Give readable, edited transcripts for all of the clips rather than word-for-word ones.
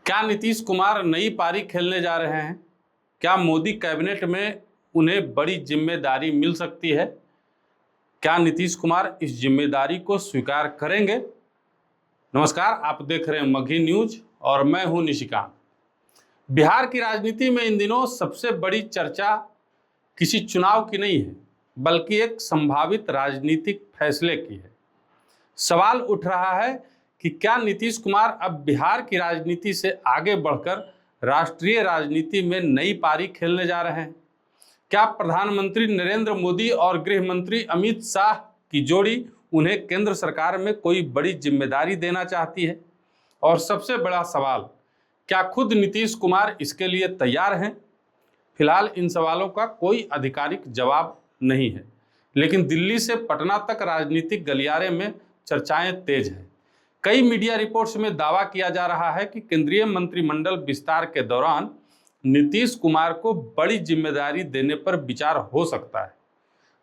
क्या नीतीश कुमार नई पारी खेलने जा रहे हैं? क्या मोदी कैबिनेट में उन्हें बड़ी जिम्मेदारी मिल सकती है? क्या नीतीश कुमार इस जिम्मेदारी को स्वीकार करेंगे? नमस्कार, आप देख रहे हैं मगही न्यूज और मैं हूं निशिकांत। बिहार की राजनीति में इन दिनों सबसे बड़ी चर्चा किसी चुनाव की नहीं है, बल्कि एक संभावित राजनीतिक फैसले की है। सवाल उठ रहा है कि क्या नीतीश कुमार अब बिहार की राजनीति से आगे बढ़कर राष्ट्रीय राजनीति में नई पारी खेलने जा रहे हैं? क्या प्रधानमंत्री नरेंद्र मोदी और गृह मंत्री अमित शाह की जोड़ी उन्हें केंद्र सरकार में कोई बड़ी जिम्मेदारी देना चाहती है? और सबसे बड़ा सवाल, क्या खुद नीतीश कुमार इसके लिए तैयार हैं? फिलहाल इन सवालों का कोई आधिकारिक जवाब नहीं है, लेकिन दिल्ली से पटना तक राजनीतिक गलियारे में चर्चाएं तेज हैं। कई मीडिया रिपोर्ट्स में दावा किया जा रहा है कि केंद्रीय मंत्रिमंडल विस्तार के दौरान नीतीश कुमार को बड़ी जिम्मेदारी देने पर विचार हो सकता है।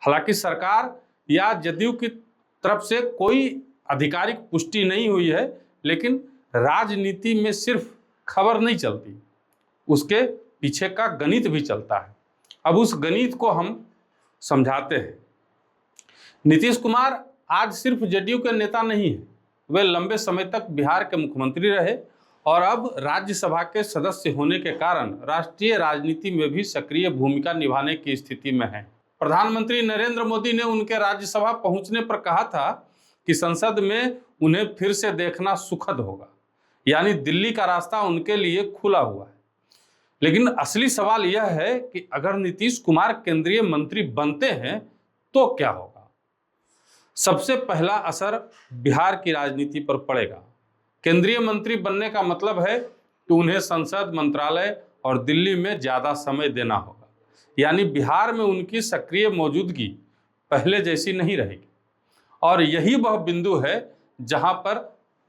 हालांकि सरकार या जदयू की तरफ से कोई आधिकारिक पुष्टि नहीं हुई है, लेकिन राजनीति में सिर्फ खबर नहीं चलती, उसके पीछे का गणित भी चलता है। अब उस गणित को हम समझाते हैं। नीतीश कुमार आज सिर्फ जदयू के नेता नहीं है, वे लंबे समय तक बिहार के मुख्यमंत्री रहे और अब राज्यसभा के सदस्य होने के कारण राष्ट्रीय राजनीति में भी सक्रिय भूमिका निभाने की स्थिति में हैं। प्रधानमंत्री नरेंद्र मोदी ने उनके राज्यसभा पहुंचने पर कहा था कि संसद में उन्हें फिर से देखना सुखद होगा, यानी दिल्ली का रास्ता उनके लिए खुला हुआ है। लेकिन असली सवाल यह है कि अगर नीतीश कुमार केंद्रीय मंत्री बनते हैं तो क्या होगा? सबसे पहला असर बिहार की राजनीति पर पड़ेगा। केंद्रीय मंत्री बनने का मतलब है कि उन्हें संसद, मंत्रालय और दिल्ली में ज्यादा समय देना होगा, यानी बिहार में उनकी सक्रिय मौजूदगी पहले जैसी नहीं रहेगी। और यही वह बिंदु है जहां पर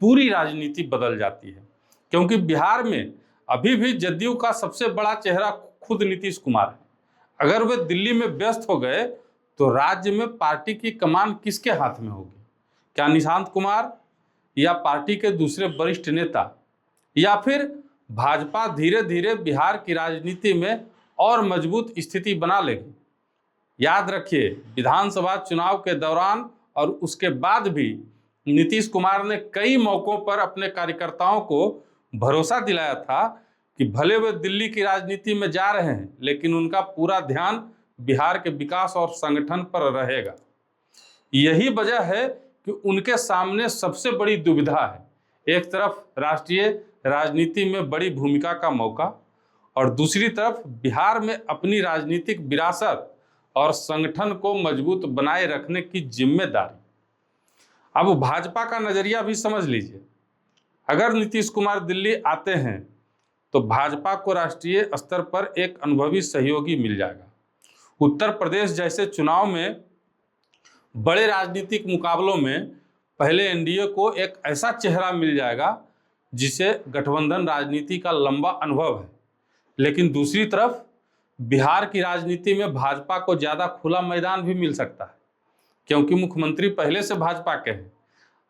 पूरी राजनीति बदल जाती है, क्योंकि बिहार में अभी भी जदयू का सबसे बड़ा चेहरा खुद नीतीश कुमार है। अगर वे दिल्ली में व्यस्त हो गए तो राज्य में पार्टी की कमान किसके हाथ में होगी? क्या निशांत कुमार या पार्टी के दूसरे वरिष्ठ नेता, या फिर भाजपा धीरे धीरे बिहार की राजनीति में और मजबूत स्थिति बना लेगी? याद रखिए, विधानसभा चुनाव के दौरान और उसके बाद भी नीतीश कुमार ने कई मौकों पर अपने कार्यकर्ताओं को भरोसा दिलाया था कि भले वे दिल्ली की राजनीति में जा रहे हैं, लेकिन उनका पूरा ध्यान बिहार के विकास और संगठन पर रहेगा। यही वजह है कि उनके सामने सबसे बड़ी दुविधा है। एक तरफ राष्ट्रीय राजनीति में बड़ी भूमिका का मौका और दूसरी तरफ बिहार में अपनी राजनीतिक विरासत और संगठन को मजबूत बनाए रखने की जिम्मेदारी। अब भाजपा का नजरिया भी समझ लीजिए। अगर नीतीश कुमार दिल्ली आते हैं तो भाजपा को राष्ट्रीय स्तर पर एक अनुभवी सहयोगी मिल जाएगा। उत्तर प्रदेश जैसे चुनाव में बड़े राजनीतिक मुकाबलों में पहले एनडीए को एक ऐसा चेहरा मिल जाएगा जिसे गठबंधन राजनीति का लंबा अनुभव है। लेकिन दूसरी तरफ बिहार की राजनीति में भाजपा को ज़्यादा खुला मैदान भी मिल सकता है, क्योंकि मुख्यमंत्री पहले से भाजपा के हैं।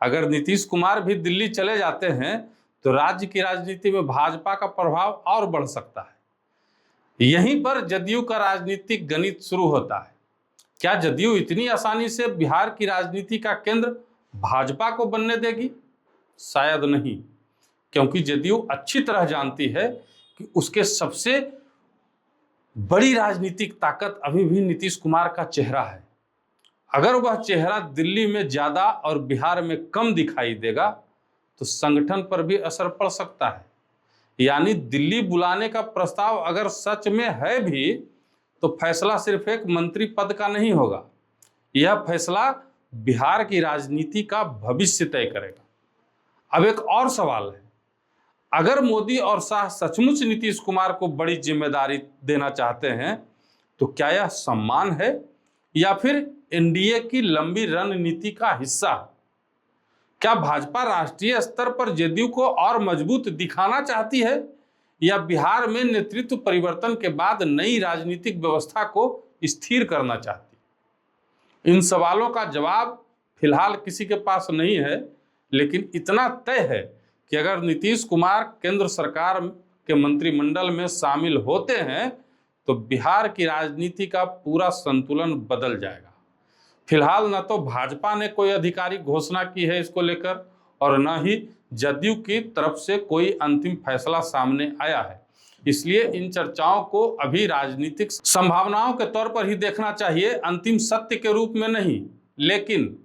अगर नीतीश कुमार भी दिल्ली चले जाते हैं तो राज्य की राजनीति में भाजपा का प्रभाव और बढ़ सकता है। यहीं पर जदयू का राजनीतिक गणित शुरू होता है। क्या जदयू इतनी आसानी से बिहार की राजनीति का केंद्र भाजपा को बनने देगी? शायद नहीं, क्योंकि जदयू अच्छी तरह जानती है कि उसके सबसे बड़ी राजनीतिक ताकत अभी भी नीतीश कुमार का चेहरा है। अगर वह चेहरा दिल्ली में ज्यादा और बिहार में कम दिखाई देगा तो संगठन पर भी असर पड़ सकता है। यानी दिल्ली बुलाने का प्रस्ताव अगर सच में है भी तो फैसला सिर्फ एक मंत्री पद का नहीं होगा, यह फैसला बिहार की राजनीति का भविष्य तय करेगा। अब एक और सवाल है, अगर मोदी और शाह सचमुच नीतीश कुमार को बड़ी जिम्मेदारी देना चाहते हैं तो क्या यह सम्मान है या फिर एनडीए की लंबी रणनीति का हिस्सा? क्या भाजपा राष्ट्रीय स्तर पर जदयू को और मजबूत दिखाना चाहती है या बिहार में नेतृत्व परिवर्तन के बाद नई राजनीतिक व्यवस्था को स्थिर करना चाहती है? इन सवालों का जवाब फिलहाल किसी के पास नहीं है, लेकिन इतना तय है कि अगर नीतीश कुमार केंद्र सरकार के मंत्रिमंडल में शामिल होते हैं तो बिहार की राजनीति का पूरा संतुलन बदल जाएगा। फिलहाल न तो भाजपा ने कोई आधिकारिक घोषणा की है इसको लेकर और न ही जदयू की तरफ से कोई अंतिम फैसला सामने आया है। इसलिए इन चर्चाओं को अभी राजनीतिक संभावनाओं के तौर पर ही देखना चाहिए, अंतिम सत्य के रूप में नहीं। लेकिन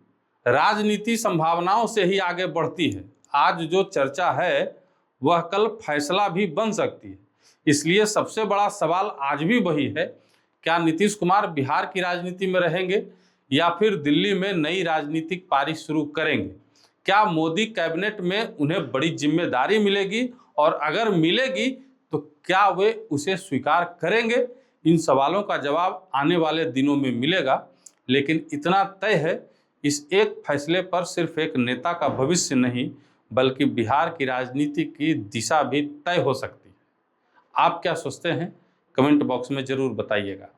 राजनीति संभावनाओं से ही आगे बढ़ती है। आज जो चर्चा है वह कल फैसला भी बन सकती है। इसलिए सबसे बड़ा सवाल आज भी वही है, क्या नीतीश कुमार बिहार की राजनीति में रहेंगे या फिर दिल्ली में नई राजनीतिक पारी शुरू करेंगे? क्या मोदी कैबिनेट में उन्हें बड़ी जिम्मेदारी मिलेगी और अगर मिलेगी तो क्या वे उसे स्वीकार करेंगे? इन सवालों का जवाब आने वाले दिनों में मिलेगा। लेकिन इतना तय है, इस एक फैसले पर सिर्फ एक नेता का भविष्य नहीं बल्कि बिहार की राजनीति की दिशा भी तय हो सकती है। आप क्या सोचते हैं? कमेंट बॉक्स में जरूर बताइएगा।